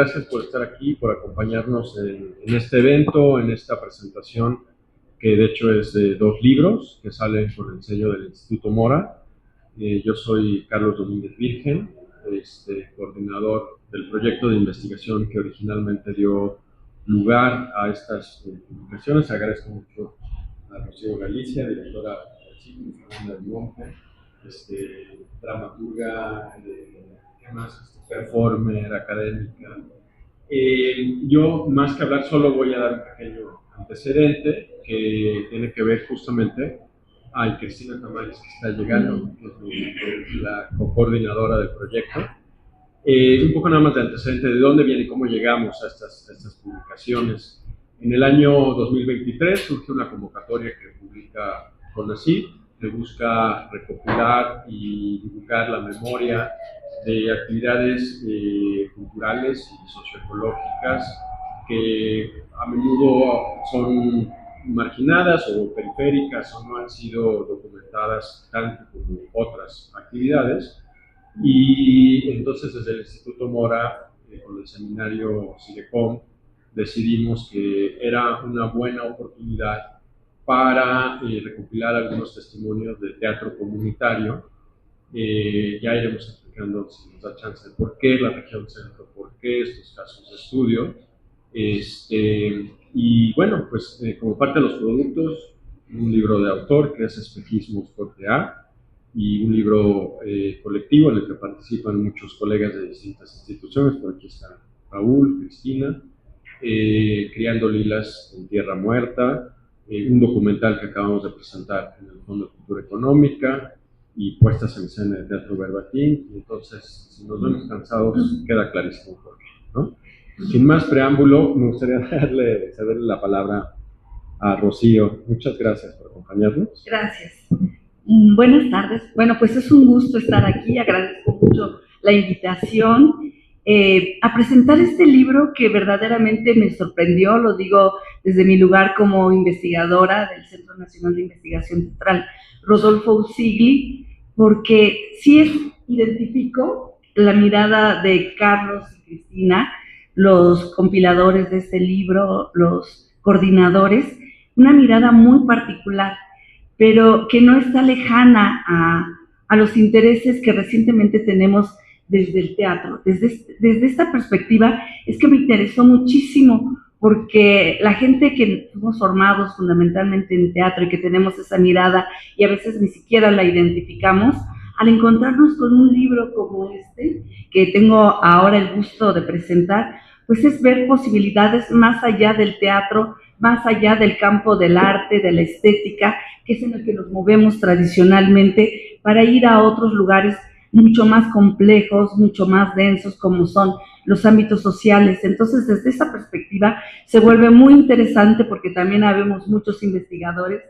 Gracias por estar aquí, por acompañarnos en este evento, en esta presentación, que de hecho es de 2 libros que salen por el sello del Instituto Mora. Yo soy Carlos Domínguez Virgen, coordinador del proyecto de investigación que originalmente dio lugar a estas publicaciones. Agradezco mucho a Rocío Galicia, directora del ciclo, Fernanda Monte, dramaturga, ¿qué más? Performer, académica. Yo, más que hablar, solo voy a dar un pequeño antecedente que tiene que ver justamente a Cristina Tamales, que está llegando, que es la coordinadora del proyecto. Un poco nada más de antecedente de dónde viene y cómo llegamos a estas publicaciones. En el año 2023 surge una convocatoria que publica CONACYT, que busca recopilar y divulgar la memoria de actividades culturales y socioecológicas que a menudo son marginadas o periféricas o no han sido documentadas tanto como otras actividades. Y entonces desde el Instituto Mora, con el seminario CIDECOM, decidimos que era una buena oportunidad para recopilar algunos testimonios de teatro comunitario. Ya iremos explicando, si nos da chance, de por qué la región centro, por qué estos casos de estudio. Y bueno, pues como parte de los productos, un libro de autor que es Espejismos Corte A, y un libro colectivo en el que participan muchos colegas de distintas instituciones. Por aquí está Raúl, Cristina, Criando Lilas en Tierra Muerta, un documental que acabamos de presentar en el Fondo de Cultura Económica, y puestas en escena de Teatro Verbatim. Entonces, si nos vemos cansados, queda clarísimo por qué, ¿no? Sin más preámbulo, me gustaría cederle la palabra a Rocío. Muchas gracias por acompañarnos. Gracias. Buenas tardes. Bueno, pues es un gusto estar aquí. Agradezco mucho la invitación a presentar este libro que verdaderamente me sorprendió. Lo digo desde mi lugar como investigadora del Centro Nacional de Investigación Teatral Rodolfo Usigli, porque sí identifico la mirada de Carlos y Cristina, los compiladores de este libro, los coordinadores, una mirada muy particular, pero que no está lejana a los intereses que recientemente tenemos desde el teatro. Desde esta perspectiva es que me interesó muchísimo, porque la gente que somos formados fundamentalmente en teatro y que tenemos esa mirada y a veces ni siquiera la identificamos, al encontrarnos con un libro como este, que tengo ahora el gusto de presentar, pues es ver posibilidades más allá del teatro, más allá del campo del arte, de la estética, que es en el que nos movemos tradicionalmente, para ir a otros lugares mucho más complejos, mucho más densos, como son los ámbitos sociales. Entonces, desde esa perspectiva se vuelve muy interesante, porque también habemos muchos investigadores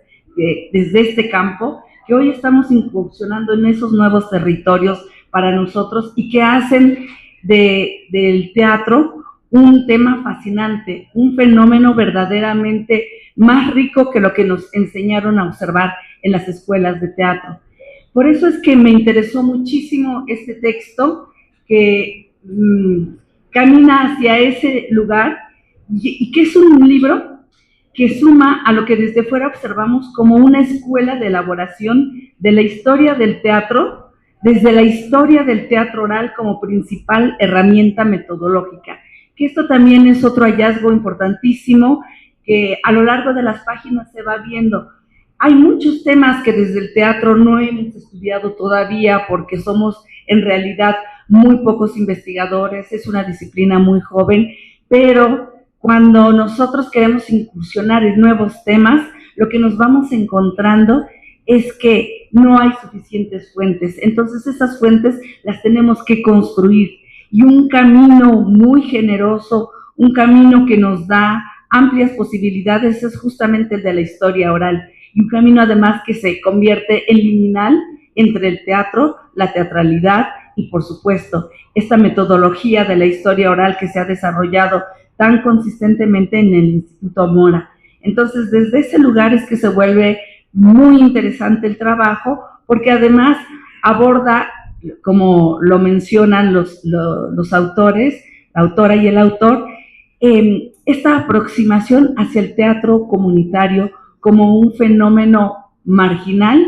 desde este campo que hoy estamos incursionando en esos nuevos territorios para nosotros y que hacen del teatro un tema fascinante, un fenómeno verdaderamente más rico que lo que nos enseñaron a observar en las escuelas de teatro. Por eso es que me interesó muchísimo este texto que camina hacia ese lugar y que es un libro que suma a lo que desde fuera observamos como una escuela de elaboración de la historia del teatro, desde la historia del teatro oral como principal herramienta metodológica. Que esto también es otro hallazgo importantísimo que a lo largo de las páginas se va viendo. Hay muchos temas que desde el teatro no hemos estudiado todavía, porque somos en realidad muy pocos investigadores, es una disciplina muy joven, pero cuando nosotros queremos incursionar en nuevos temas, lo que nos vamos encontrando es que no hay suficientes fuentes. Entonces esas fuentes las tenemos que construir, y un camino muy generoso, un camino que nos da amplias posibilidades, es justamente el de la historia oral, y un camino además que se convierte en liminal entre el teatro, la teatralidad y, por supuesto, esta metodología de la historia oral que se ha desarrollado tan consistentemente en el Instituto Mora. Entonces, desde ese lugar es que se vuelve muy interesante el trabajo, porque además aborda, como lo mencionan los autores, la autora y el autor, esta aproximación hacia el teatro comunitario como un fenómeno marginal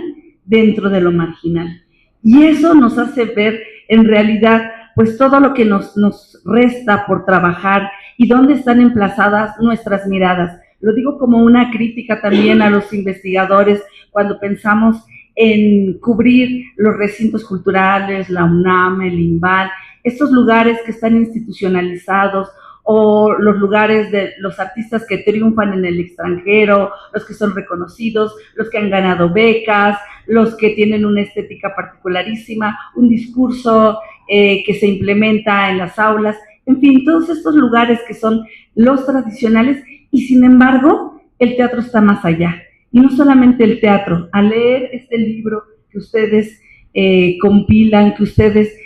dentro de lo marginal. Y eso nos hace ver en realidad pues todo lo que nos resta por trabajar y dónde están emplazadas nuestras miradas. Lo digo como una crítica también a los investigadores cuando pensamos en cubrir los recintos culturales, la UNAM, el INVAL, estos lugares que están institucionalizados, o los lugares de los artistas que triunfan en el extranjero, los que son reconocidos, los que han ganado becas, los que tienen una estética particularísima, un discurso que se implementa en las aulas, en fin, todos estos lugares que son los tradicionales, y sin embargo, el teatro está más allá. Y no solamente el teatro, al leer este libro que ustedes compilan, que ustedes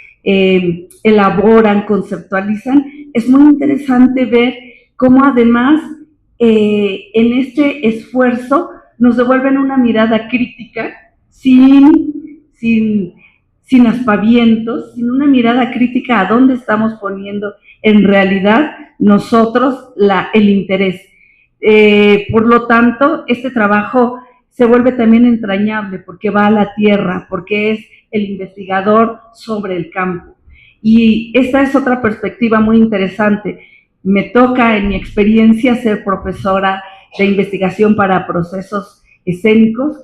elaboran, conceptualizan, es muy interesante ver cómo además en este esfuerzo nos devuelven una mirada crítica sin aspavientos, sin una mirada crítica a dónde estamos poniendo en realidad nosotros el interés. Por lo tanto, este trabajo se vuelve también entrañable porque va a la tierra, porque es el investigador sobre el campo. Y esta es otra perspectiva muy interesante. Me toca en mi experiencia ser profesora de investigación para procesos escénicos,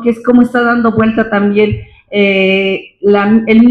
que es como está dando vuelta también el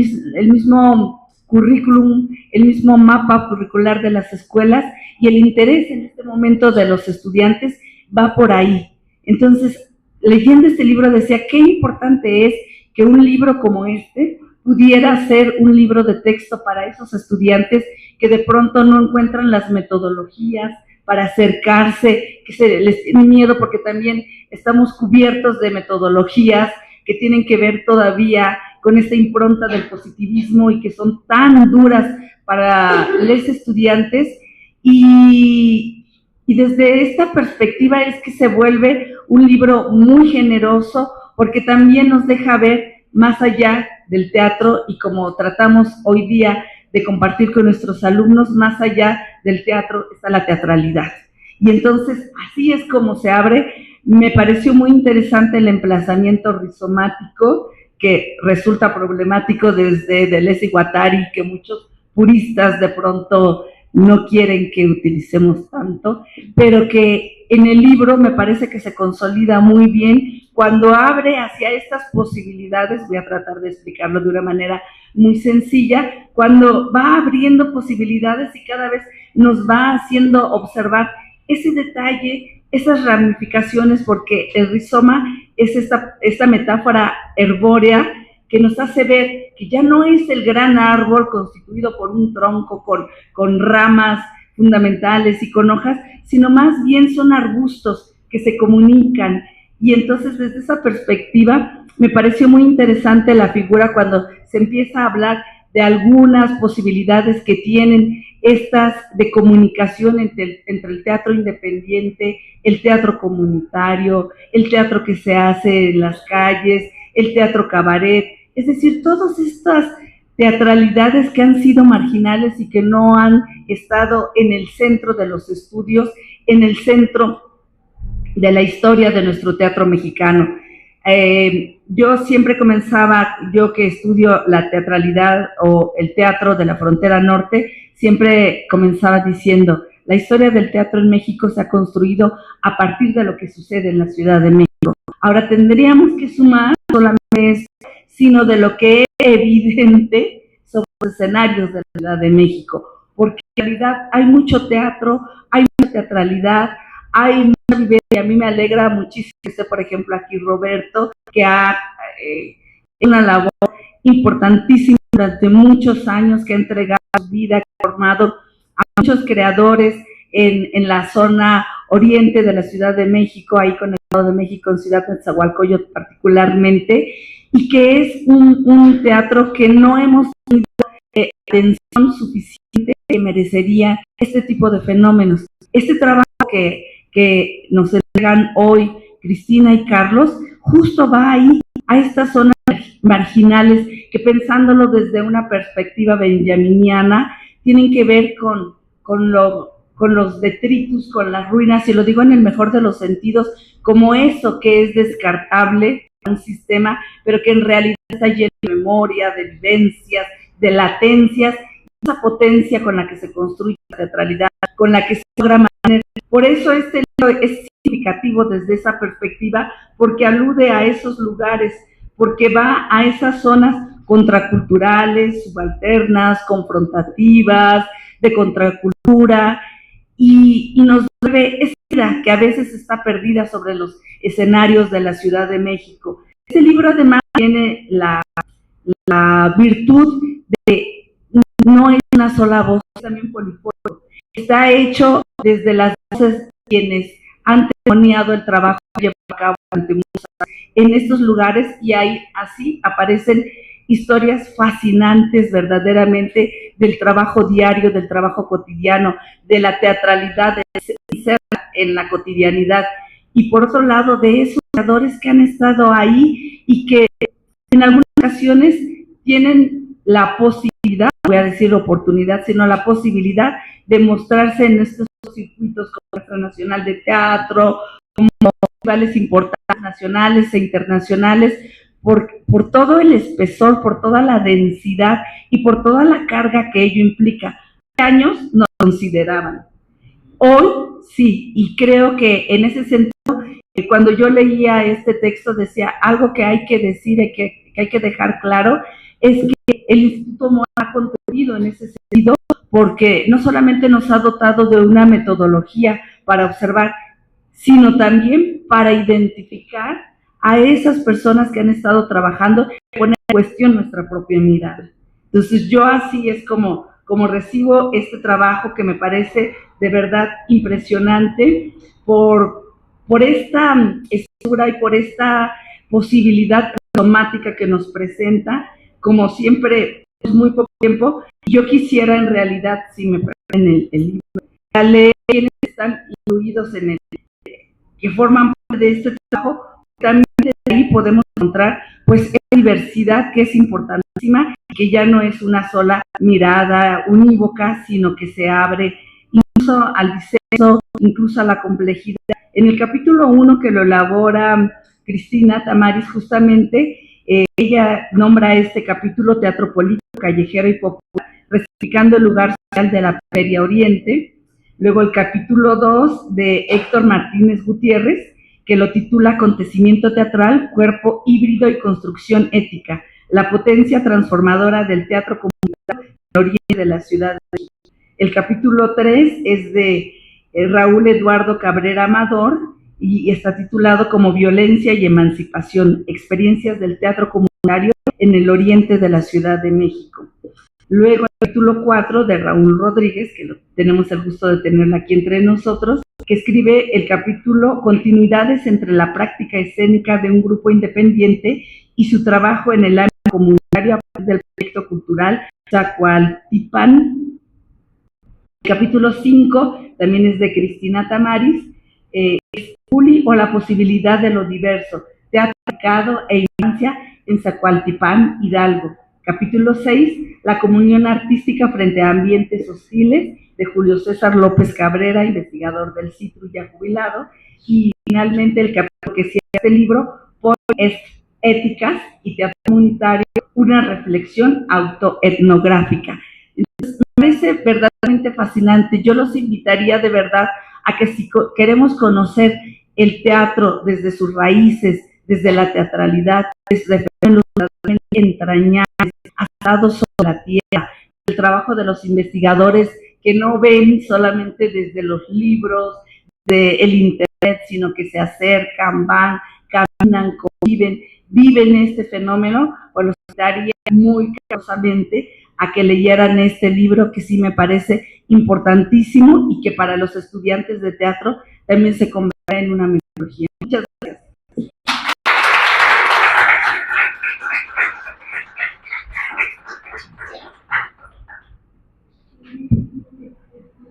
mismo currículum, el mismo mapa curricular de las escuelas, y el interés en este momento de los estudiantes va por ahí. Entonces, leyendo este libro decía, qué importante es que un libro como este pudiera ser un libro de texto para esos estudiantes que de pronto no encuentran las metodologías para acercarse, que les tiene miedo porque también estamos cubiertos de metodologías que tienen que ver todavía con esta impronta del positivismo y que son tan duras para los estudiantes, y desde esta perspectiva es que se vuelve un libro muy generoso porque también nos deja ver más allá del teatro, y como tratamos hoy día de compartir con nuestros alumnos, más allá del teatro está la teatralidad. Y entonces así es como se abre. Me pareció muy interesante el emplazamiento rizomático, que resulta problemático desde Deleuze y Guattari, que muchos puristas de pronto no quieren que utilicemos tanto, pero que en el libro me parece que se consolida muy bien cuando abre hacia estas posibilidades. Voy a tratar de explicarlo de una manera muy sencilla, cuando va abriendo posibilidades y cada vez nos va haciendo observar ese detalle, esas ramificaciones, porque el rizoma es esta metáfora herbórea que nos hace ver que ya no es el gran árbol constituido por un tronco con ramas fundamentales y con hojas, sino más bien son arbustos que se comunican. Y entonces desde esa perspectiva me pareció muy interesante la figura cuando se empieza a hablar de algunas posibilidades que tienen estas de comunicación entre el teatro independiente, el teatro comunitario, el teatro que se hace en las calles, el teatro cabaret, es decir, todas estas teatralidades que han sido marginales y que no han estado en el centro de los estudios, en el centro de la historia de nuestro teatro mexicano. Yo siempre comenzaba, yo que estudio la teatralidad o el teatro de la frontera norte, siempre comenzaba diciendo, la historia del teatro en México se ha construido a partir de lo que sucede en la Ciudad de México. Ahora tendríamos que sumar solamente esto, sino de lo que es evidente sobre los escenarios de la Ciudad de México, porque en realidad hay mucho teatro, hay mucha teatralidad, hay mucha vivencia. A mí me alegra muchísimo que esté, por ejemplo, aquí Roberto, que ha hecho una labor importantísima durante muchos años, que ha entregado su vida, que ha formado a muchos creadores en la zona oriente de la Ciudad de México, ahí con el Estado de México, en Ciudad de Nezahualcóyotl particularmente, y que es un teatro que no hemos tenido atención suficiente que merecería este tipo de fenómenos. Este trabajo que nos entregan hoy Cristina y Carlos, justo va ahí, a estas zonas marginales, que pensándolo desde una perspectiva benjaminiana, tienen que ver con los detritus, con las ruinas, y lo digo en el mejor de los sentidos, como eso que es descartable, un sistema, pero que en realidad está lleno de memoria, de vivencias, de latencias, esa potencia con la que se construye la teatralidad, con la que se logra mantener. Por eso este libro es significativo desde esa perspectiva, porque alude a esos lugares, porque va a esas zonas contraculturales, subalternas, confrontativas, de contracultura, y nos vuelve esa vida que a veces está perdida sobre los escenarios de la Ciudad de México. Este libro además tiene la virtud de no es una sola voz, es también polifónico. Está hecho desde las voces de quienes han testimoniado el trabajo que lleva a cabo durante muchos años en estos lugares, y ahí así aparecen historias fascinantes verdaderamente del trabajo diario, del trabajo cotidiano, de la teatralidad, de ser en la cotidianidad, y por otro lado de esos creadores que han estado ahí y que en algunas ocasiones tienen la posibilidad, no voy a decir oportunidad, sino la posibilidad de mostrarse en estos circuitos como la Muestra Nacional de Teatro, como festivales importantes nacionales e internacionales, por todo el espesor, por toda la densidad y por toda la carga que ello implica. Hace años no consideraban. Hoy sí, y creo que en ese sentido, cuando yo leía este texto decía algo que hay que decir y que hay que dejar claro, es que el Instituto MOA ha contribuido en ese sentido, porque no solamente nos ha dotado de una metodología para observar, sino también para identificar a esas personas que han estado trabajando y poner en cuestión nuestra propia mirada. Entonces yo así es como recibo este trabajo que me parece de verdad impresionante por esta estructura y por esta posibilidad automática que nos presenta. Como siempre, es muy poco tiempo. Yo quisiera en realidad, si me permiten el libro, leer quienes están incluidos en el, que forman parte de este trabajo. También desde ahí podemos encontrar pues esa diversidad que es importantísima, que ya no es una sola mirada unívoca, sino que se abre incluso al diseño, incluso a la complejidad. En el capítulo 1 que lo elabora Cristina Tamariz, justamente, ella nombra este capítulo Teatro Político, Callejero y Popular, resignificando el lugar social de la Feria Oriente. Luego el capítulo 2 de Héctor Martínez Gutiérrez, que lo titula Acontecimiento Teatral, Cuerpo Híbrido y Construcción Ética, la potencia transformadora del teatro comunitario en el oriente de la Ciudad de México. El capítulo 3 es de Raúl Eduardo Cabrera Amador y está titulado como Violencia y Emancipación, experiencias del teatro comunitario en el oriente de la Ciudad de México. Luego el capítulo 4 de Raúl Rodríguez, que tenemos el gusto de tenerla aquí entre nosotros, que escribe el capítulo Continuidades entre la práctica escénica de un grupo independiente y su trabajo en el ámbito comunitario a partir del proyecto cultural Zacualtipán. El capítulo 5 también es de Cristina Tamariz, Juli o la posibilidad de lo diverso, teatro aplicado e infancia en Zacualtipán, Hidalgo. Capítulo 6, la comunión artística frente a ambientes hostiles, de Julio César López Cabrera, investigador del CITRU ya jubilado. Y finalmente el capítulo que cierra este libro, por éticas y teatro comunitario, una reflexión autoetnográfica. Entonces, me parece verdaderamente fascinante. Yo los invitaría de verdad a que si queremos conocer el teatro desde sus raíces, desde la teatralidad, desde los entrañables, asados sobre la tierra, el trabajo de los investigadores que no ven solamente desde los libros, del internet, sino que se acercan, van, caminan, conviven, viven este fenómeno, pues los invitaría muy carinchosamente a que leyeran este libro que sí me parece importantísimo y que para los estudiantes de teatro también se convierte en una metodología. Muchas gracias.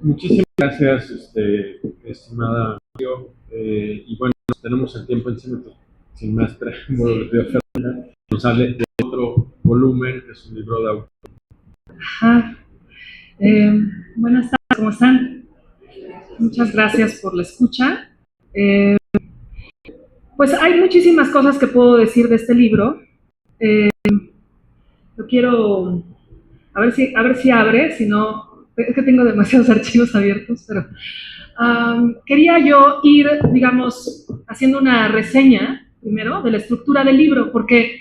Muchísimas gracias, estimada Mario. Y bueno, tenemos el tiempo encima, sin más preámbulo, nos sale de otro volumen, que es un libro de autor. Ajá. Buenas tardes, ¿cómo están? Muchas gracias por la escucha. Pues hay muchísimas cosas que puedo decir de este libro. Yo quiero, a ver si abre, si no, es que tengo demasiados archivos abiertos, pero quería yo ir, digamos, haciendo una reseña primero de la estructura del libro, porque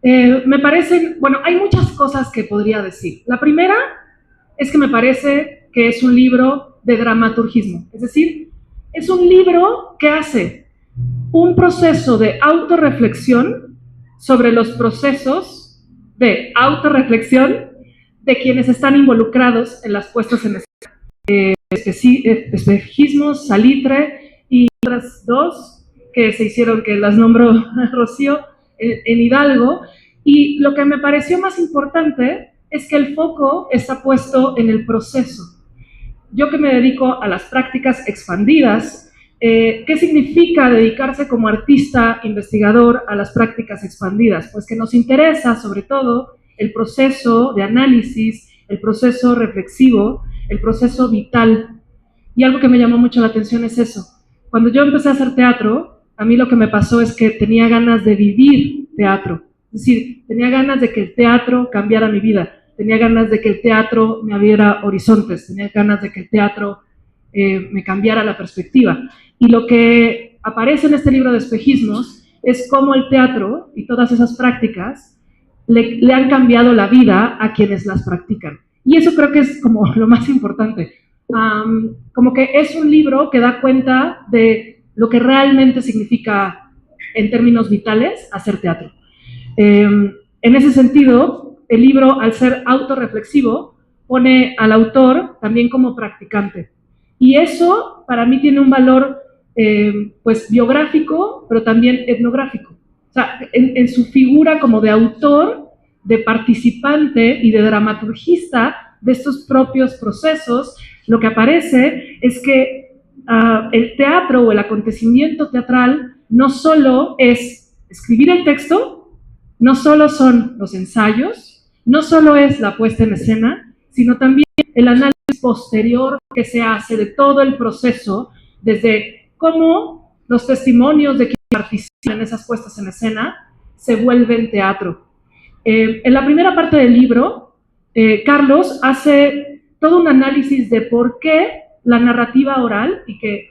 me parecen, bueno, hay muchas cosas que podría decir. La primera es que me parece que es un libro de dramaturgismo, es decir, es un libro que hace un proceso de autorreflexión sobre los procesos de autorreflexión de quienes están involucrados en las puestas en escena. Espejismos, Salitre y otras dos que se hicieron, que las nombró Rocío, en Hidalgo. Y lo que me pareció más importante es que el foco está puesto en el proceso. Yo que me dedico a las prácticas expandidas, ¿qué significa dedicarse como artista investigador a las prácticas expandidas? Pues que nos interesa sobre todo el proceso de análisis, el proceso reflexivo, el proceso vital. Y algo que me llamó mucho la atención es eso. Cuando yo empecé a hacer teatro, a mí lo que me pasó es que tenía ganas de vivir teatro. Es decir, tenía ganas de que el teatro cambiara mi vida. Tenía ganas de que el teatro me abriera horizontes. Tenía ganas de que el teatro me cambiara la perspectiva. Y lo que aparece en este libro de espejismos es cómo el teatro y todas esas prácticas le han cambiado la vida a quienes las practican. Y eso creo que es como lo más importante. Como que es un libro que da cuenta de lo que realmente significa en términos vitales hacer teatro. En ese sentido, el libro, al ser autorreflexivo, pone al autor también como practicante. Y eso para mí tiene un valor pues biográfico, pero también etnográfico. O sea, en su figura como de autor, de participante y de dramaturgista de estos propios procesos, lo que aparece es que el teatro o el acontecimiento teatral no solo es escribir el texto, no solo son los ensayos, no solo es la puesta en escena, sino también el análisis posterior que se hace de todo el proceso, desde cómo los testimonios de quienes participan en esas puestas en escena se vuelven teatro. En la primera parte del libro, Carlos hace todo un análisis de por qué la narrativa oral, y que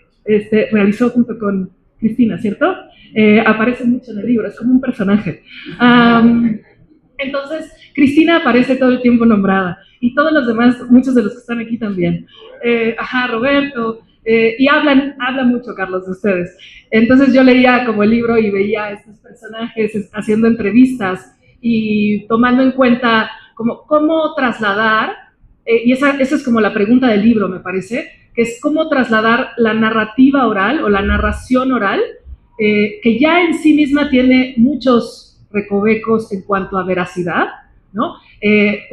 realizó junto con Cristina, ¿cierto? Aparece mucho en el libro, es como un personaje. Entonces, Cristina aparece todo el tiempo nombrada, y todos los demás, muchos de los que están aquí también. Roberto, y habla mucho, Carlos, de ustedes. Entonces yo leía como el libro y veía a estos personajes haciendo entrevistas y tomando en cuenta cómo trasladar, y esa es como la pregunta del libro, me parece, que es cómo trasladar la narrativa oral o la narración oral, que ya en sí misma tiene muchos recovecos en cuanto a veracidad, ¿no?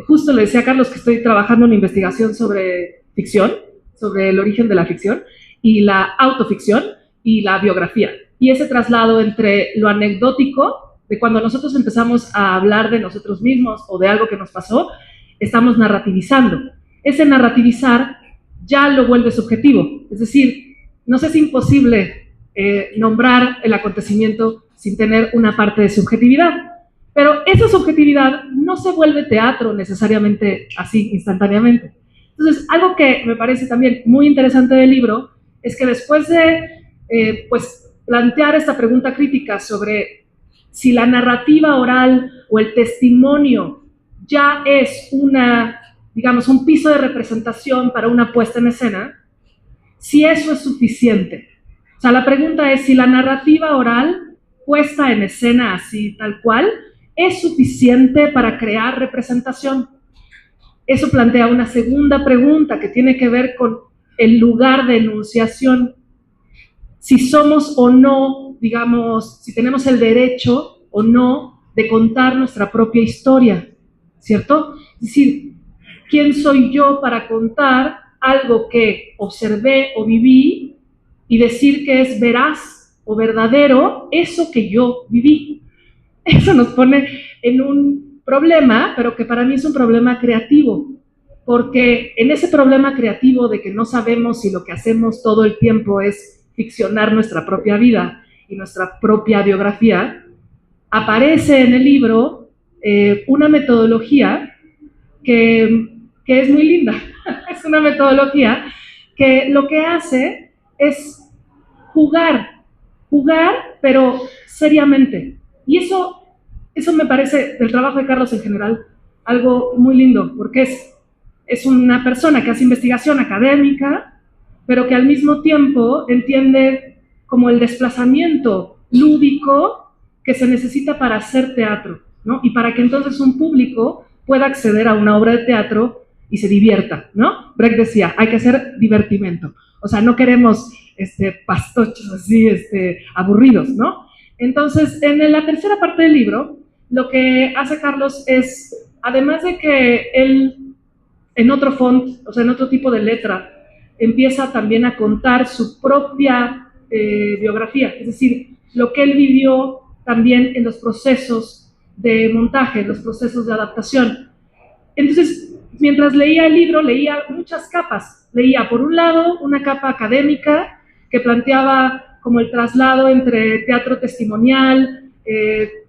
Justo le decía a Carlos que estoy trabajando en una investigación sobre ficción, sobre el origen de la ficción y la autoficción y la biografía. Y ese traslado entre lo anecdótico, de cuando nosotros empezamos a hablar de nosotros mismos o de algo que nos pasó, estamos narrativizando. Ese narrativizar ya lo vuelve subjetivo. Es decir, nos es imposible nombrar el acontecimiento sin tener una parte de subjetividad. Pero esa subjetividad no se vuelve teatro necesariamente así, instantáneamente. Entonces, algo que me parece también muy interesante del libro es que después de pues, plantear esta pregunta crítica sobre si la narrativa oral o el testimonio ya es digamos, un piso de representación para una puesta en escena, si eso es suficiente. O sea, la pregunta es si la narrativa oral puesta en escena así, tal cual, es suficiente para crear representación. Eso plantea una segunda pregunta que tiene que ver con el lugar de enunciación. Si somos o no, digamos, si tenemos el derecho o no de contar nuestra propia historia, ¿cierto? Es decir, ¿quién soy yo para contar algo que observé o viví y decir que es veraz o verdadero eso que yo viví? Eso nos pone en un problema, pero que para mí es un problema creativo, porque en ese problema creativo de que no sabemos si lo que hacemos todo el tiempo es ficcionar nuestra propia vida y nuestra propia biografía, aparece en el libro una metodología que es muy linda. Es una metodología que lo que hace es jugar, pero seriamente. Y eso me parece, del trabajo de Carlos en general, algo muy lindo, porque es una persona que hace investigación académica, pero que al mismo tiempo entiende como el desplazamiento lúdico que se necesita para hacer teatro, ¿no? Y para que entonces un público pueda acceder a una obra de teatro y se divierta, ¿no? Brecht decía, hay que hacer divertimento. O sea, no queremos pastochos así, aburridos, ¿no? Entonces, en la tercera parte del libro, lo que hace Carlos es, además de que él, en otro font, o sea, en otro tipo de letra, empieza también a contar su propia biografía, es decir, lo que él vivió también en los procesos de montaje, en los procesos de adaptación. Entonces, mientras leía el libro, leía muchas capas. Leía, por un lado, una capa académica que planteaba como el traslado entre teatro testimonial,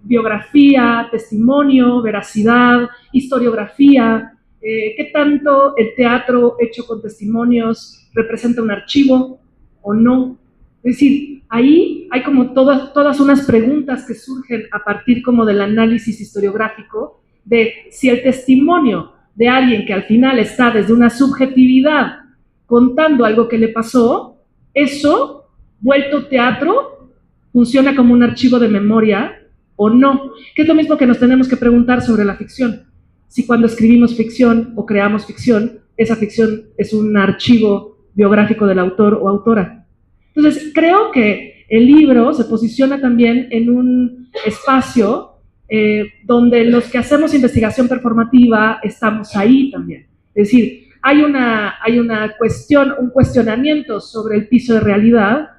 biografía, testimonio, veracidad, historiografía, qué tanto el teatro hecho con testimonios representa un archivo o no. Es decir, ahí hay como todas unas preguntas que surgen a partir como del análisis historiográfico de si el testimonio de alguien que al final está desde una subjetividad contando algo que le pasó, eso, vuelto teatro, funciona como un archivo de memoria o no, que es lo mismo que nos tenemos que preguntar sobre la ficción. Si cuando escribimos ficción o creamos ficción, esa ficción es un archivo biográfico del autor o autora. Entonces, creo que el libro se posiciona también en un espacio donde los que hacemos investigación performativa estamos ahí también. Es decir, hay una cuestión, un cuestionamiento sobre el piso de realidad,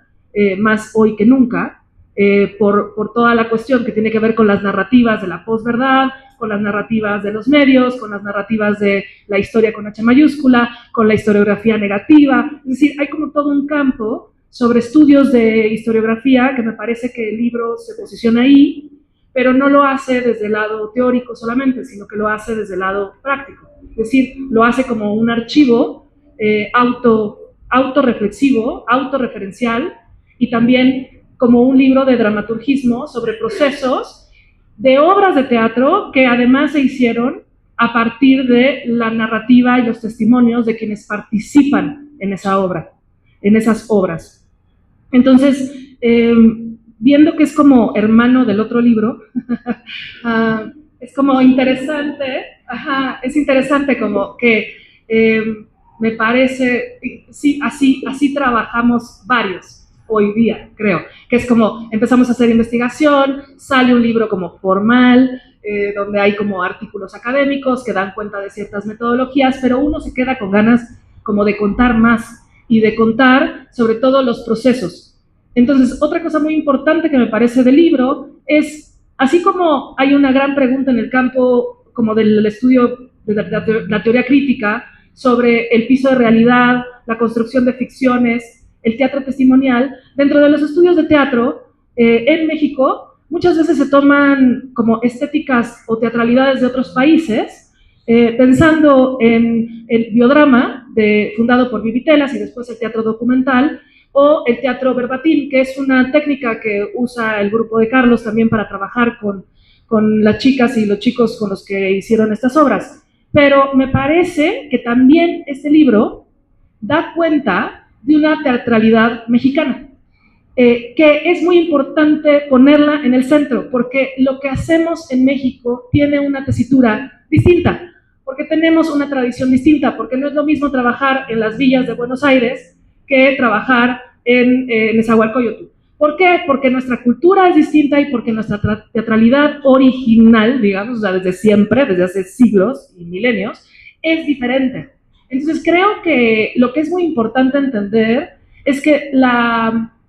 más hoy que nunca, por toda la cuestión que tiene que ver con las narrativas de la posverdad, con las narrativas de los medios, con las narrativas de la historia con H mayúscula, con la historiografía negativa. Es decir, hay como todo un campo sobre estudios de historiografía que me parece que el libro se posiciona ahí, pero no lo hace desde el lado teórico solamente, sino que lo hace desde el lado práctico. Es decir, lo hace como un archivo autorreflexivo, autorreferencial, y también como un libro de dramaturgismo sobre procesos de obras de teatro que además se hicieron a partir de la narrativa y los testimonios de quienes participan en esa obra, en esas obras. Entonces, viendo que es como hermano del otro libro, es como interesante, es interesante como que me parece, sí, así trabajamos varios hoy día, creo, que es como empezamos a hacer investigación, sale un libro como formal, donde hay como artículos académicos que dan cuenta de ciertas metodologías, pero uno se queda con ganas como de contar más y de contar sobre todo los procesos. Entonces, otra cosa muy importante que me parece del libro es, así como hay una gran pregunta en el campo como del estudio de la teoría crítica sobre el piso de realidad, la construcción de ficciones, el teatro testimonial, dentro de los estudios de teatro, en México, muchas veces se toman como estéticas o teatralidades de otros países, pensando en el biodrama, fundado por Vivi Telas, y después el teatro documental, o el teatro verbatim, que es una técnica que usa el grupo de Carlos también para trabajar con las chicas y los chicos con los que hicieron estas obras. Pero me parece que también este libro da cuenta de una teatralidad mexicana, que es muy importante ponerla en el centro, porque lo que hacemos en México tiene una tesitura distinta, porque tenemos una tradición distinta, porque no es lo mismo trabajar en las villas de Buenos Aires que trabajar en Nezahualcóyotl. ¿Por qué? Porque nuestra cultura es distinta y porque nuestra teatralidad original, digamos, o sea, desde siempre, desde hace siglos y milenios, es diferente. Entonces creo que lo que es muy importante entender es que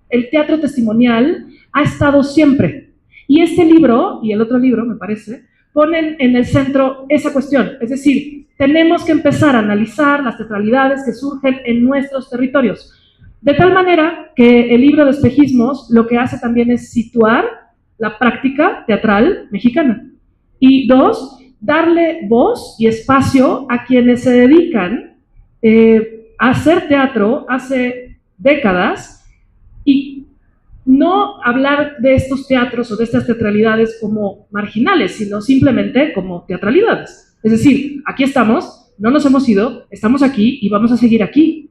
el teatro testimonial ha estado siempre. Y este libro, y el otro libro, me parece, ponen en el centro esa cuestión, es decir, tenemos que empezar a analizar las teatralidades que surgen en nuestros territorios, de tal manera que el libro de espejismos lo que hace también es situar la práctica teatral mexicana, y dos, darle voz y espacio a quienes se dedican a hacer teatro hace décadas, y no hablar de estos teatros o de estas teatralidades como marginales, sino simplemente como teatralidades. Es decir, aquí estamos, no nos hemos ido, estamos aquí y vamos a seguir aquí.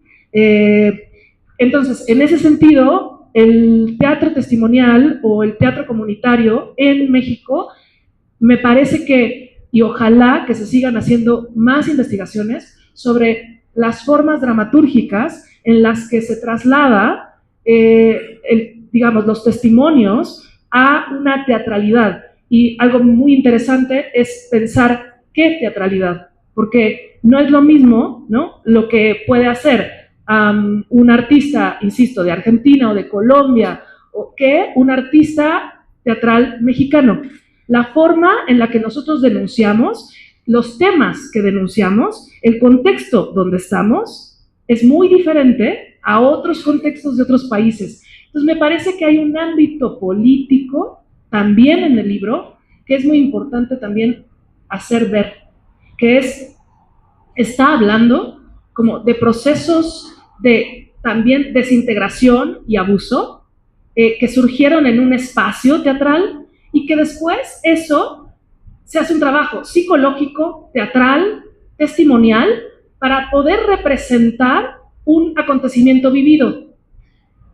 Entonces, en ese sentido, el teatro testimonial o el teatro comunitario en México, me parece que, y ojalá que se sigan haciendo más investigaciones sobre las formas dramatúrgicas en las que se traslada digamos, los testimonios a una teatralidad. Y algo muy interesante es pensar qué teatralidad, porque no es lo mismo, ¿no?, lo que puede hacer un artista, insisto, de Argentina o de Colombia, o que un artista teatral mexicano. La forma en la que nosotros denunciamos, los temas que denunciamos, el contexto donde estamos, es muy diferente a otros contextos de otros países. Entonces me parece que hay un ámbito político también en el libro que es muy importante también hacer ver, que está hablando como de procesos de también desintegración y abuso que surgieron en un espacio teatral y que después eso se hace un trabajo psicológico, teatral, testimonial, para poder representar un acontecimiento vivido.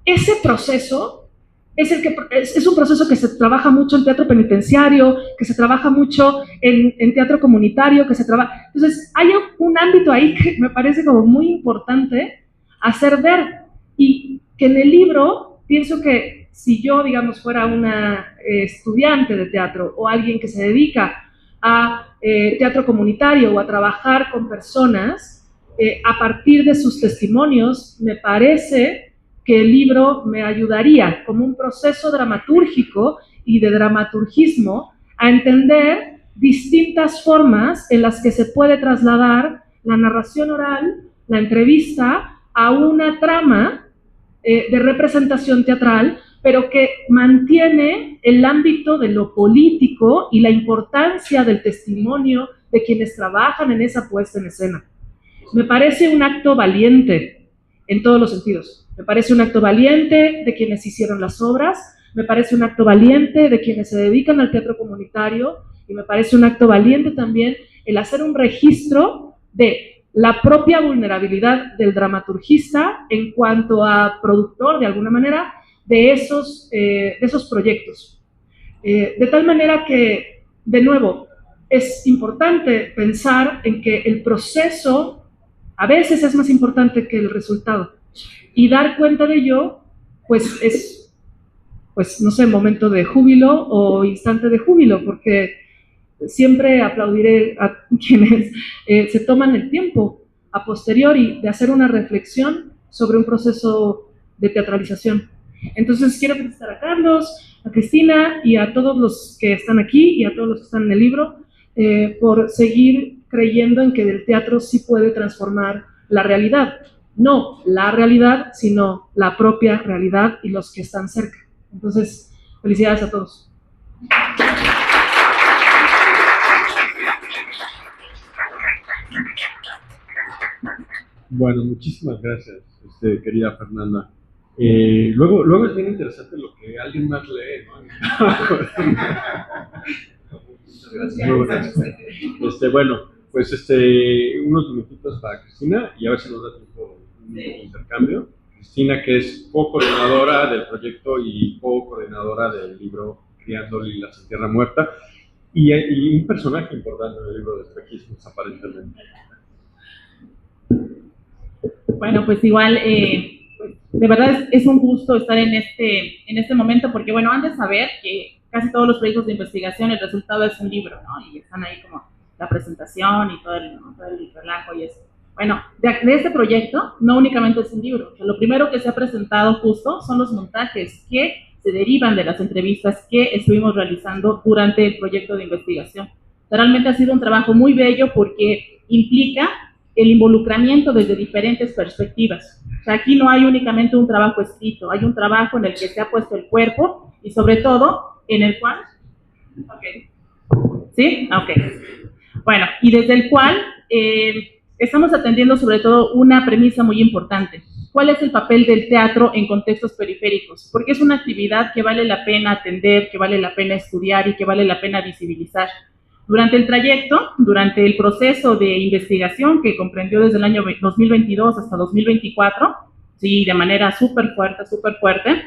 Ese proceso es un proceso que se trabaja mucho en teatro penitenciario, que se trabaja mucho en teatro comunitario, que se trabaja... Entonces, hay un ámbito ahí que me parece como muy importante hacer ver, y que en el libro, pienso que si yo, digamos, fuera una estudiante de teatro o alguien que se dedica a teatro comunitario o a trabajar con personas, a partir de sus testimonios, me parece que el libro me ayudaría como un proceso dramatúrgico y de dramaturgismo a entender distintas formas en las que se puede trasladar la narración oral, la entrevista, a una trama de representación teatral, pero que mantiene el ámbito de lo político y la importancia del testimonio de quienes trabajan en esa puesta en escena. Me parece un acto valiente en todos los sentidos. Me parece un acto valiente de quienes hicieron las obras, me parece un acto valiente de quienes se dedican al teatro comunitario, y me parece un acto valiente también el hacer un registro de la propia vulnerabilidad del dramaturgista en cuanto a productor, de alguna manera, de esos proyectos. De tal manera que, de nuevo, es importante pensar en que el proceso a veces es más importante que el resultado. Y dar cuenta de ello, pues es, pues no sé, momento de júbilo o instante de júbilo, porque siempre aplaudiré a quienes se toman el tiempo a posteriori de hacer una reflexión sobre un proceso de teatralización. Entonces quiero felicitar a Carlos, a Cristina y a todos los que están aquí y a todos los que están en el libro por seguir creyendo en que el teatro sí puede transformar la realidad. No la realidad, sino la propia realidad y los que están cerca. Entonces, felicidades a todos. Bueno, muchísimas gracias, querida Fernanda. Luego es bien interesante lo que alguien más lee, ¿no? Muy gracias. Bueno, pues unos minutitos para Cristina y a ver si nos da tiempo un intercambio. Cristina, que es co-coordinadora del proyecto y co-coordinadora del libro Criando Lilas en Tierra Muerta, y un personaje importante del libro de espejismos, aparentemente. Bueno, pues igual, de verdad es un gusto estar en este momento, porque bueno, han de saber que casi todos los proyectos de investigación el resultado es un libro, ¿no? Y están ahí como la presentación y todo el relajo y eso. Bueno, de este proyecto no únicamente es un libro, o sea, lo primero que se ha presentado justo son los montajes que se derivan de las entrevistas que estuvimos realizando durante el proyecto de investigación. Realmente ha sido un trabajo muy bello porque implica el involucramiento desde diferentes perspectivas. O sea, aquí no hay únicamente un trabajo escrito, hay un trabajo en el que se ha puesto el cuerpo y sobre todo en el cual... Okay. ¿Sí? Ok. Bueno, y desde el cual estamos atendiendo sobre todo una premisa muy importante. ¿Cuál es el papel del teatro en contextos periféricos? Porque es una actividad que vale la pena atender, que vale la pena estudiar y que vale la pena visibilizar. Durante el trayecto, durante el proceso de investigación que comprendió desde el año 2022 hasta 2024, sí, de manera súper fuerte,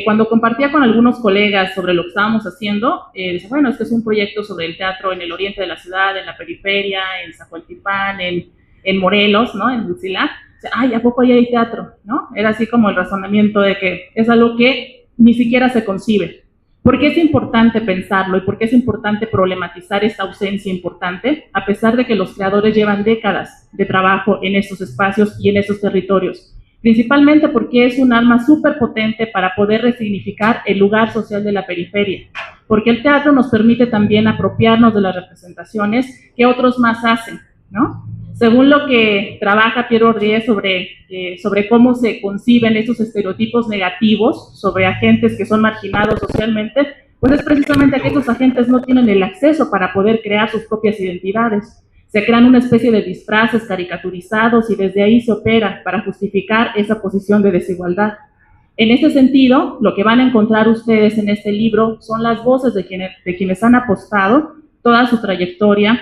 cuando compartía con algunos colegas sobre lo que estábamos haciendo, decía, bueno, este es un proyecto sobre el teatro en el oriente de la ciudad, en la periferia, en Zacualtipán, en Morelos, ¿no? En Huitzilac. Ay, ¿a poco ahí hay teatro? ¿No? Era así como el razonamiento de que es algo que ni siquiera se concibe. ¿Por qué es importante pensarlo y por qué es importante problematizar esta ausencia importante, a pesar de que los creadores llevan décadas de trabajo en estos espacios y en estos territorios? Principalmente porque es un arma súper potente para poder resignificar el lugar social de la periferia, porque el teatro nos permite también apropiarnos de las representaciones que otros más hacen, ¿no? Según lo que trabaja Pierre Bourdieu sobre cómo se conciben estos estereotipos negativos sobre agentes que son marginados socialmente, pues es precisamente que estos agentes no tienen el acceso para poder crear sus propias identidades. Se crean una especie de disfraces caricaturizados y desde ahí se opera para justificar esa posición de desigualdad. En este sentido, lo que van a encontrar ustedes en este libro son las voces de quienes han apostado toda su trayectoria,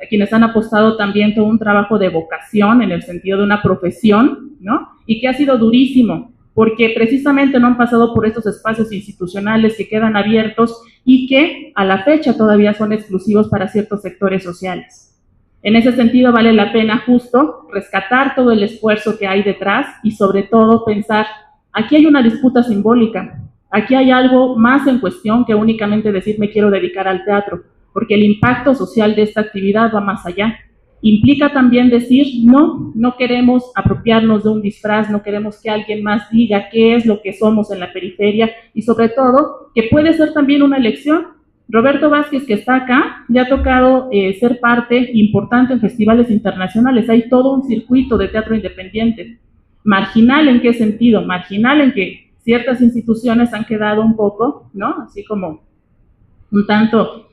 quienes han apostado también todo un trabajo de vocación en el sentido de una profesión, ¿no? Y que ha sido durísimo, porque precisamente no han pasado por estos espacios institucionales que quedan abiertos y que a la fecha todavía son exclusivos para ciertos sectores sociales. En ese sentido vale la pena justo rescatar todo el esfuerzo que hay detrás y sobre todo pensar, aquí hay una disputa simbólica, aquí hay algo más en cuestión que únicamente decir me quiero dedicar al teatro, porque el impacto social de esta actividad va más allá. Implica también decir, no queremos apropiarnos de un disfraz, no queremos que alguien más diga qué es lo que somos en la periferia y sobre todo que puede ser también una elección. Roberto Vázquez, que está acá, ya ha tocado ser parte importante en festivales internacionales. Hay todo un circuito de teatro independiente. ¿Marginal en qué sentido? Marginal en que ciertas instituciones han quedado un poco, ¿no? Así como un tanto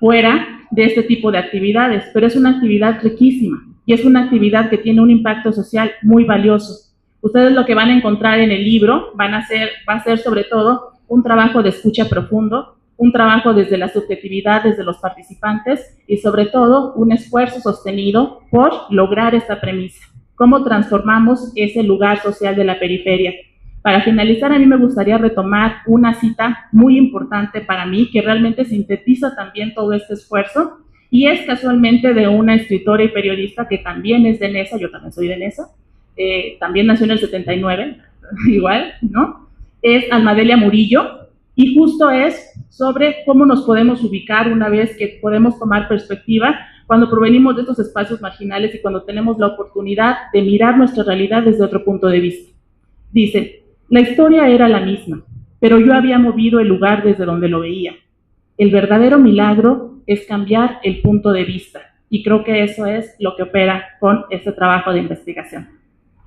fuera de este tipo de actividades, pero es una actividad riquísima y es una actividad que tiene un impacto social muy valioso. Ustedes lo que van a encontrar en el libro va a ser sobre todo un trabajo de escucha profundo, un trabajo desde la subjetividad, desde los participantes y sobre todo un esfuerzo sostenido por lograr esta premisa. ¿Cómo transformamos ese lugar social de la periferia? Para finalizar, a mí me gustaría retomar una cita muy importante para mí que realmente sintetiza también todo este esfuerzo y es casualmente de una escritora y periodista que también es de Nesa, yo también soy de Nesa, también nació en el 79, igual, ¿no? Es Almadelia Murillo y justo es sobre cómo nos podemos ubicar una vez que podemos tomar perspectiva cuando provenimos de estos espacios marginales y cuando tenemos la oportunidad de mirar nuestra realidad desde otro punto de vista. Dice, la historia era la misma, pero yo había movido el lugar desde donde lo veía. El verdadero milagro es cambiar el punto de vista y creo que eso es lo que opera con este trabajo de investigación.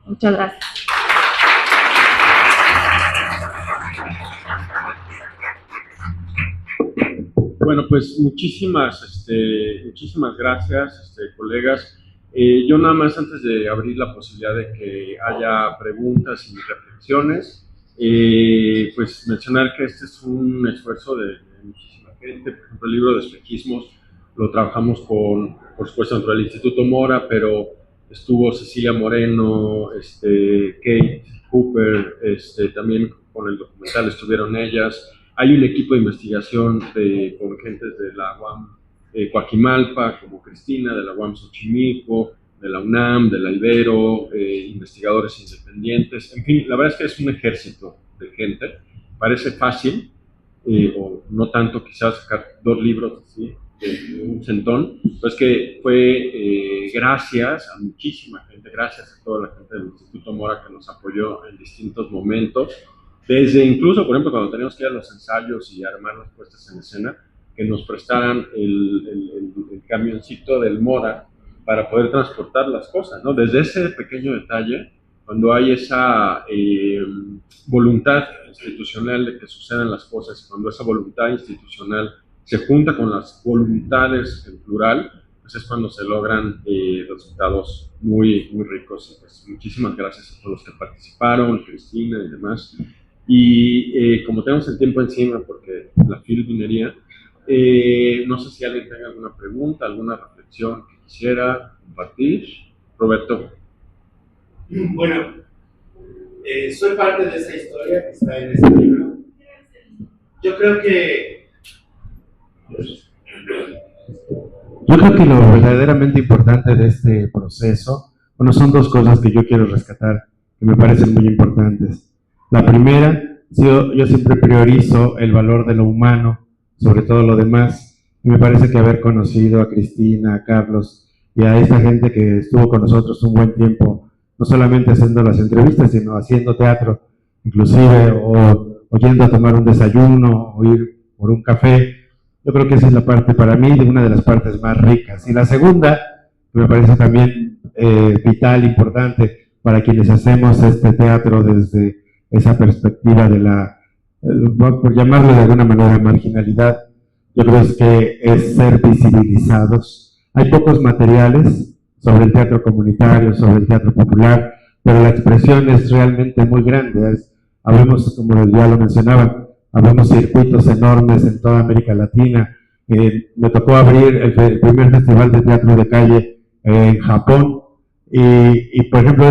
Muchas gracias. Bueno, pues muchísimas gracias, colegas. Yo nada más antes de abrir la posibilidad de que haya preguntas y reflexiones, pues mencionar que este es un esfuerzo de muchísima gente. Por ejemplo, el libro de espejismos lo trabajamos por supuesto, dentro del Instituto Mora, pero estuvo Cecilia Moreno, Kate Cooper, también con el documental estuvieron ellas. Hay un equipo de investigación con gentes de la UAM Coajimalpa, como Cristina, de la UAM Xochimilco, de la UNAM, de la Ibero, investigadores independientes. En fin, la verdad es que es un ejército de gente. Parece fácil, o no tanto quizás sacar 2 libros así, de un centón, pues que fue gracias a muchísima gente, gracias a toda la gente del Instituto Mora que nos apoyó en distintos momentos. Desde incluso, por ejemplo, cuando teníamos que ir a los ensayos y armar las puestas en escena, que nos prestaran el camioncito del Moda para poder transportar las cosas, ¿no? Desde ese pequeño detalle, cuando hay esa voluntad institucional de que sucedan las cosas, cuando esa voluntad institucional se junta con las voluntades en plural, pues es cuando se logran resultados muy, muy ricos. Y pues muchísimas gracias a todos los que participaron, Cristina y demás. Y como tenemos el tiempo encima, porque la minería, no sé si alguien tenga alguna pregunta, alguna reflexión que quisiera compartir. Roberto. Bueno, soy parte de esa historia que está en este libro. Yo creo que lo verdaderamente importante de este proceso, bueno, son dos cosas que yo quiero rescatar, que me parecen muy importantes. La primera, yo siempre priorizo el valor de lo humano sobre todo lo demás, y me parece que haber conocido a Cristina, a Carlos y a esta gente que estuvo con nosotros un buen tiempo, no solamente haciendo las entrevistas, sino haciendo teatro, inclusive, o yendo a tomar un desayuno, o ir por un café. Yo creo que esa es la parte, para mí, de una de las partes más ricas. Y la segunda, que me parece también vital, importante, para quienes hacemos este teatro desde esa perspectiva de la, por llamarlo de alguna manera, marginalidad, yo creo que es ser visibilizados. Hay pocos materiales sobre el teatro comunitario, sobre el teatro popular, pero la expresión es realmente muy grande. Habemos, como ya lo mencionaba, habemos circuitos enormes en toda América Latina. Me tocó abrir el primer festival de teatro de calle en Japón, y por ejemplo,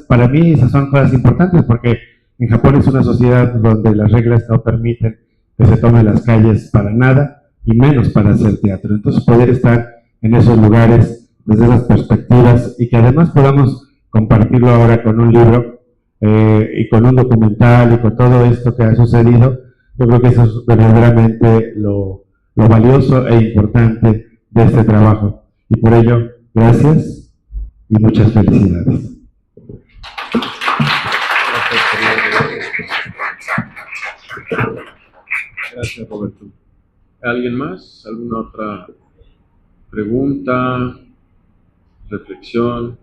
para mí esas son cosas importantes, porque en Japón es una sociedad donde las reglas no permiten que se tomen las calles para nada, y menos para hacer teatro. Entonces, poder estar en esos lugares desde esas perspectivas, y que además podamos compartirlo ahora con un libro y con un documental y con todo esto que ha sucedido, yo creo que eso es verdaderamente lo valioso e importante de este trabajo. Y por ello, gracias y muchas felicidades. Gracias, Roberto. ¿Alguien más? ¿Alguna otra pregunta? ¿Reflexión?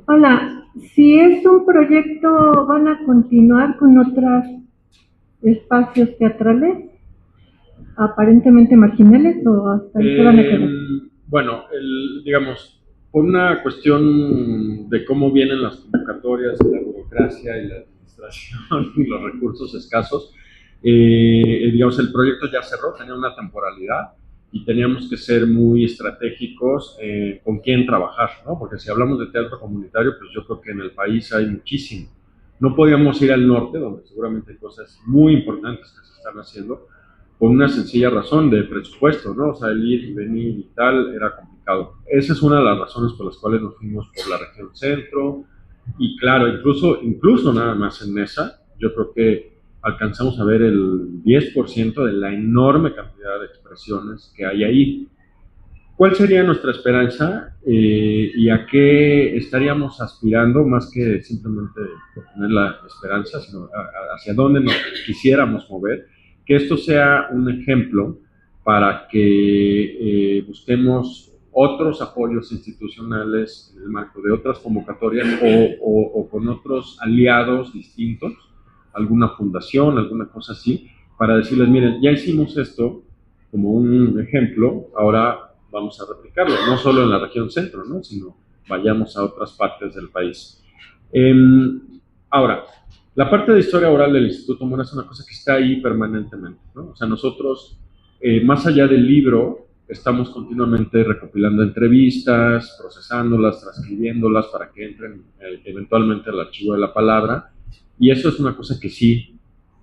Hola, si es un proyecto, ¿van a continuar con otros espacios teatrales aparentemente marginales o hasta ahí se van a quedar? Bueno, digamos, por una cuestión de cómo vienen las convocatorias, la burocracia y la administración y los recursos escasos, digamos, el proyecto ya cerró, tenía una temporalidad, y teníamos que ser muy estratégicos con quién trabajar, ¿no? Porque si hablamos de teatro comunitario, pues yo creo que en el país hay muchísimo. No podíamos ir al norte, donde seguramente hay cosas muy importantes que se están haciendo, por una sencilla razón de presupuesto, ¿no? O sea, el ir y venir y tal era complicado. Esa es una de las razones por las cuales nos fuimos por la región centro, y claro, incluso nada más en esa, yo creo que alcanzamos a ver el 10% de la enorme cantidad de expresiones que hay ahí. ¿Cuál sería nuestra esperanza y a qué estaríamos aspirando, más que simplemente tener la esperanza, sino hacia dónde nos quisiéramos mover? Que esto sea un ejemplo para que busquemos otros apoyos institucionales en el marco de otras convocatorias o con otros aliados distintos, alguna fundación, alguna cosa así, para decirles, miren, ya hicimos esto como un ejemplo, ahora vamos a replicarlo, no solo en la región centro, ¿no? Sino vayamos a otras partes del país. Ahora, la parte de historia oral del Instituto Mora es una cosa que está ahí permanentemente, ¿no? O sea, nosotros, más allá del libro, estamos continuamente recopilando entrevistas, procesándolas, transcribiéndolas para que entren eventualmente al archivo de la palabra, y eso es una cosa que sí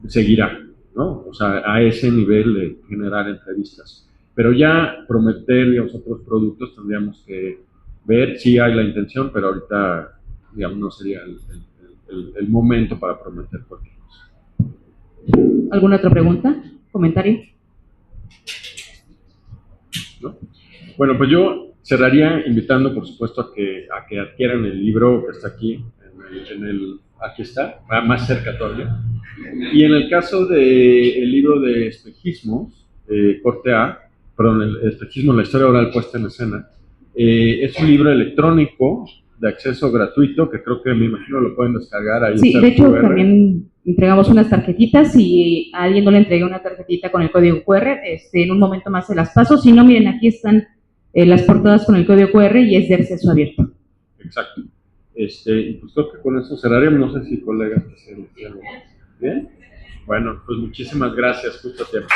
seguirá, ¿no? O sea, a ese nivel de generar entrevistas. Pero ya prometer, digamos, otros productos tendríamos que ver, sí hay la intención, pero ahorita, digamos, no sería el momento para prometer cualquier cosa. ¿Alguna otra pregunta? ¿Comentario? ¿No? Bueno, pues yo cerraría invitando, por supuesto, a que adquieran el libro que está aquí en el aquí está, más cerca todavía. Y en el caso del libro de espejismos, corte A, perdón, el espejismo, la historia oral puesta en escena, es un libro electrónico de acceso gratuito que creo que me imagino lo pueden descargar ahí. Sí, está de el hecho QR. también entregamos unas tarjetitas y a alguien no le entregué una tarjetita con el código QR, en un momento más se las paso. Si no, miren, aquí están las portadas con el código QR y es de acceso abierto. Exacto. Y pues creo que con eso cerraríamos. No sé si colegas quisieran decir algo más. ¿Bien? Bueno, pues muchísimas gracias, justo a tiempo.